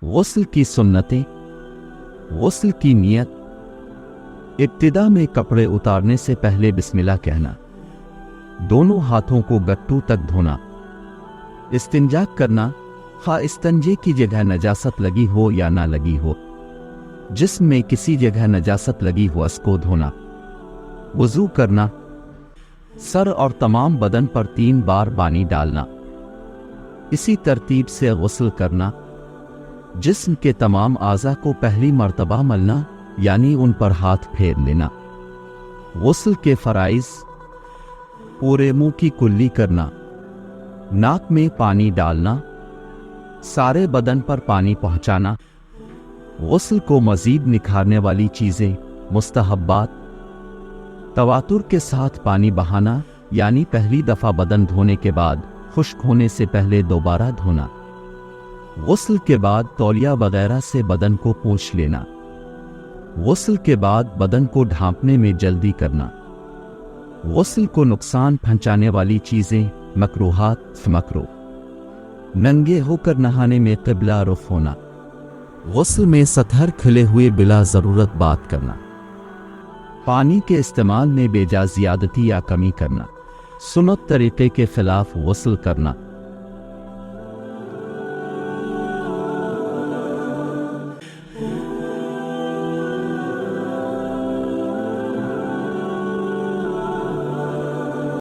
गुस्ल की सुन्नतें। गुस्ल की नियत। इब्तिदा में कपड़े उतारने से पहले बिस्मिल्लाह कहना। दोनों हाथों को गट्टू तक धोना। इस्तिंजा करना, खा इस्तंजे की जगह नजासत लगी हो या ना लगी हो। जिस्म में किसी जगह नजासत लगी हो उसको धोना। वुज़ू करना। सर और तमाम बदन पर 3 बार पानी डालना। इसी तरतीब से गुस्ल करना। जिस्म के तमाम आज़ा को पहली मर्तबा मलना, यानी उन पर हाथ फेर लेना। गुस्ल के फ़राइज़। पूरे मुंह की कुल्ली करना। नाक में पानी डालना। सारे बदन पर पानी पहुंचाना। गुस्ल को मज़ीद निखारने वाली चीज़ें, मुस्तहब्बात। तवातुर के साथ पानी बहाना, यानी पहली दफ़ा बदन धोने के बाद खुश्क होने से पहले दोबारा धोना। गुस्ल के बाद तौलिया वगैरह से बदन को पोंछ लेना। गुस्ल के बाद बदन को ढांपने में जल्दी करना। गुस्ल को नुकसान पहुंचाने वाली चीज़ें, मकरूहात मकरूह। नंगे होकर नहाने में क़िबला रुख होना। गुस्ल में सतहर खुले हुए बिला ज़रूरत बात करना। पानी के इस्तेमाल में बेजा ज़ियादती या कमी करना। सुन्नत तरीक़े के ख़िलाफ़ गुस्ल करना।